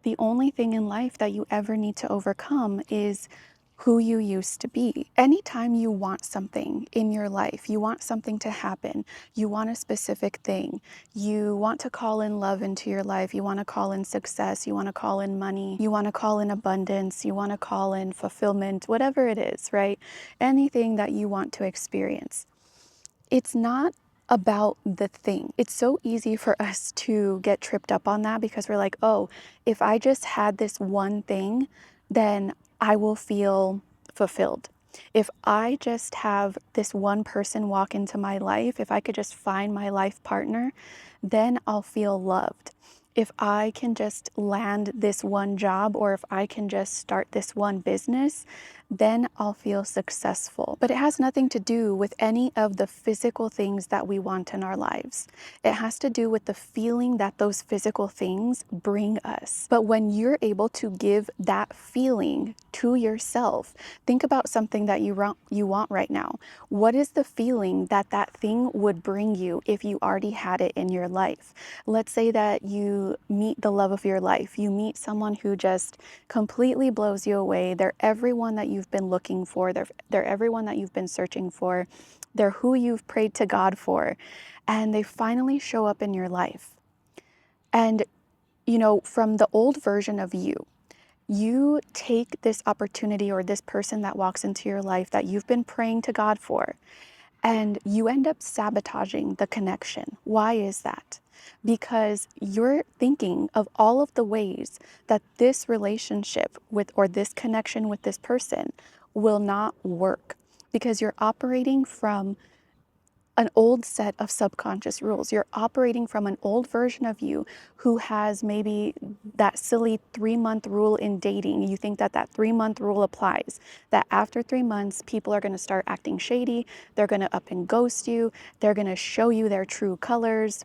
the only thing in life that you ever need to overcome is who you used to be. Anytime you want something in your life, you want something to happen, you want a specific thing, you want to call in love into your life, you want to call in success, you want to call in money, you want to call in abundance, you want to call in fulfillment, whatever it is, right? Anything that you want to experience. It's not about the thing. It's so easy for us to get tripped up on that because we're like, oh, if I just had this one thing, then I will feel fulfilled. If I just have this one person walk into my life, if I could just find my life partner, then I'll feel loved. If I can just land this one job, or if I can just start this one business, then I'll feel successful. But it has nothing to do with any of the physical things that we want in our lives. It has to do with the feeling that those physical things bring us. But when you're able to give that feeling to yourself, think about something that you want right now. What is the feeling that that thing would bring you if you already had it in your life? Let's say that you meet the love of your life. You meet someone who just completely blows you away. They're everyone that you've been looking for. They're everyone that you've been searching for. They're who you've prayed to God for. And they finally show up in your life. And, from the old version of you, you take this opportunity or this person that walks into your life that you've been praying to God for, and you end up sabotaging the connection. Why is that? Because you're thinking of all of the ways that this relationship with, or this connection with this person will not work, because you're operating from an old set of subconscious rules. You're operating from an old version of you who has maybe that silly 3-month rule in dating. You think that that 3-month rule applies, that after 3 months, people are going to start acting shady. They're going to up and ghost you. They're going to show you their true colors.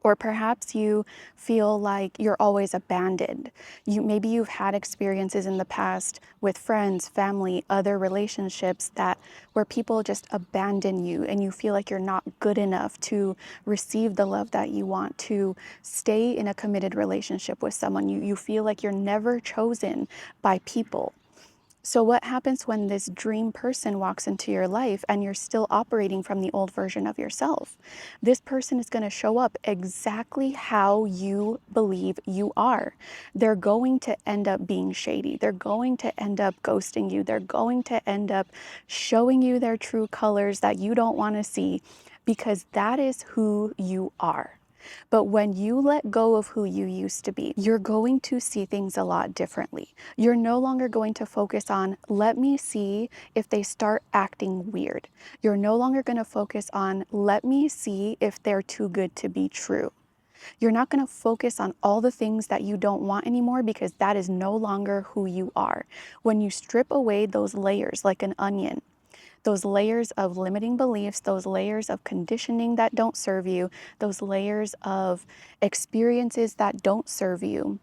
Or perhaps you feel like you're always abandoned. Maybe you've had experiences in the past with friends, family, other relationships where people just abandon you, and you feel like you're not good enough to receive the love that you want, to stay in a committed relationship with someone. You feel like you're never chosen by people. So what happens when this dream person walks into your life and you're still operating from the old version of yourself? This person is going to show up exactly how you believe you are. They're going to end up being shady. They're going to end up ghosting you. They're going to end up showing you their true colors that you don't want to see, because that is who you are. But when you let go of who you used to be, you're going to see things a lot differently. You're no longer going to focus on, let me see if they start acting weird. You're no longer going to focus on, let me see if they're too good to be true. You're not going to focus on all the things that you don't want anymore, because that is no longer who you are. When you strip away those layers like an onion, those layers of limiting beliefs, those layers of conditioning that don't serve you, those layers of experiences that don't serve you,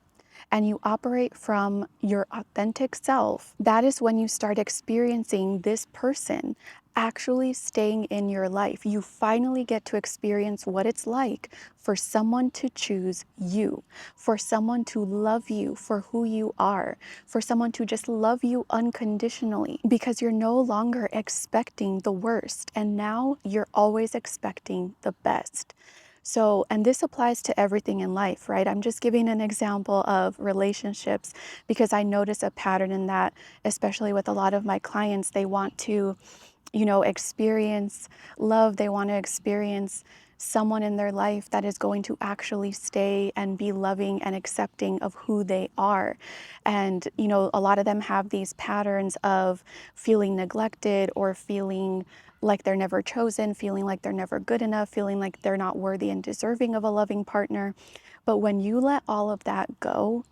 and you operate from your authentic self, that is when you start experiencing this person actually staying in your life. You finally get to experience what it's like for someone to choose you, for someone to love you for who you are, for someone to just love you unconditionally, because you're no longer expecting the worst, and now you're always expecting the best. So, and this applies to everything in life, right? I'm just giving an example of relationships because I notice a pattern in that, especially with a lot of my clients. They want to, experience love. They want to experience someone in their life that is going to actually stay and be loving and accepting of who they are. And, a lot of them have these patterns of feeling neglected, or feeling like they're never chosen, feeling like they're never good enough, feeling like they're not worthy and deserving of a loving partner. But when you let all of that go,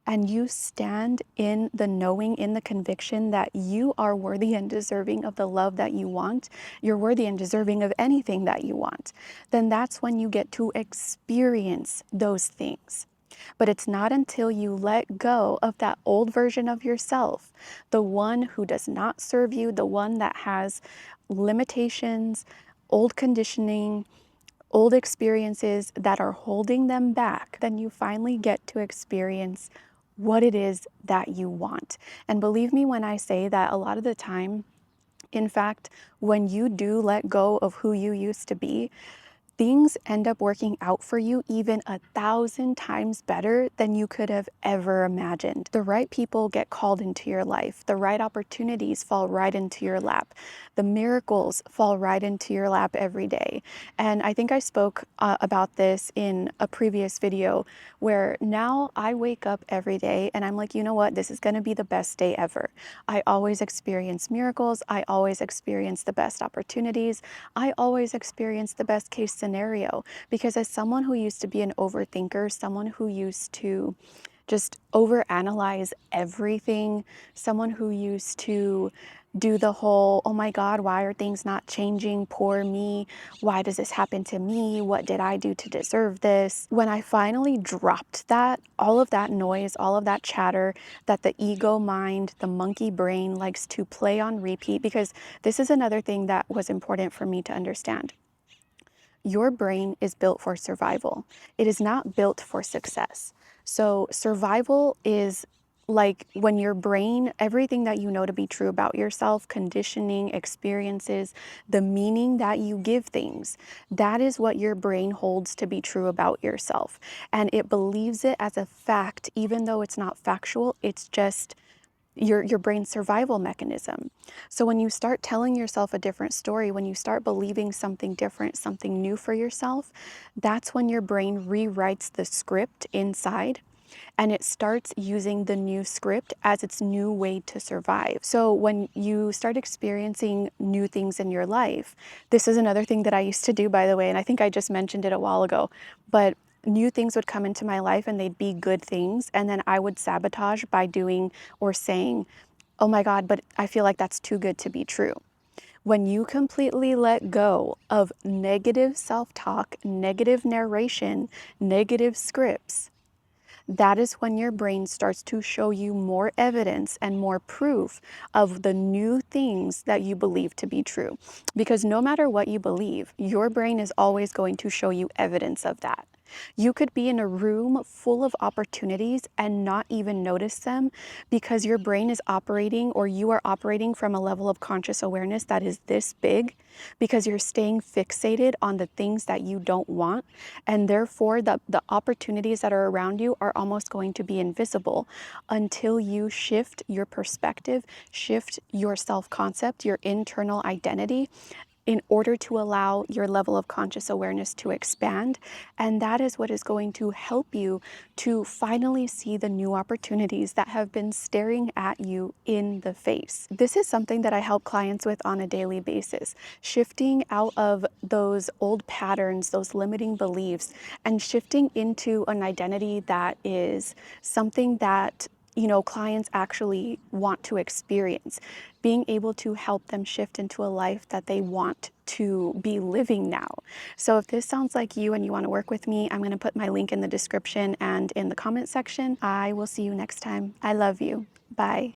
and you stand in the knowing, in the conviction that you are worthy and deserving of the love that you want, you're worthy and deserving of anything that you want, then that's when you get to experience those things. But it's not until you let go of that old version of yourself, the one who does not serve you, the one that has limitations, old conditioning, old experiences that are holding them back, then you finally get to experience what it is that you want. And believe me when I say that a lot of the time, in fact, when you do let go of who you used to be, things end up working out for you even 1,000 times better than you could have ever imagined. The right people get called into your life. The right opportunities fall right into your lap. The miracles fall right into your lap every day. And I think I spoke about this in a previous video where now I wake up every day and I'm like, you know what? This is going to be the best day ever. I always experience miracles. I always experience the best opportunities. I always experience the best case scenario, because as someone who used to be an overthinker, someone who used to just overanalyze everything, someone who used to do the whole, oh my God, why are things not changing? Poor me. Why does this happen to me? What did I do to deserve this? When I finally dropped that, all of that noise, all of that chatter that the ego mind, the monkey brain likes to play on repeat, because this is another thing that was important for me to understand. Your brain is built for survival. It is not built for success. So survival is like when your brain, everything that you know to be true about yourself, conditioning, experiences, the meaning that you give things, that is what your brain holds to be true about yourself. And it believes it as a fact, even though it's not factual, it's just your brain's survival mechanism. So when you start telling yourself a different story, when you start believing something different, something new for yourself, that's when your brain rewrites the script inside and it starts using the new script as its new way to survive. So when you start experiencing new things in your life, this is another thing that I used to do, by the way, and I think I just mentioned it a while ago, but new things would come into my life and they'd be good things, and then I would sabotage by doing or saying, oh my God, but I feel like that's too good to be true. When you completely let go of negative self-talk, negative narration, negative scripts, that is when your brain starts to show you more evidence and more proof of the new things that you believe to be true. Because no matter what you believe, your brain is always going to show you evidence of that. You could be in a room full of opportunities and not even notice them because your brain is operating, or you are operating from a level of conscious awareness that is this big, because you're staying fixated on the things that you don't want. And therefore, the opportunities that are around you are almost going to be invisible until you shift your perspective, shift your self-concept, your internal identity, in order to allow your level of conscious awareness to expand. And that is what is going to help you to finally see the new opportunities that have been staring at you in the face. This is something that I help clients with on a daily basis, shifting out of those old patterns, those limiting beliefs, and shifting into an identity that is something that clients actually want to experience, being able to help them shift into a life that they want to be living now. So if this sounds like you and you want to work with me, I'm going to put my link in the description and in the comment section. I will see you next time. I love you. Bye.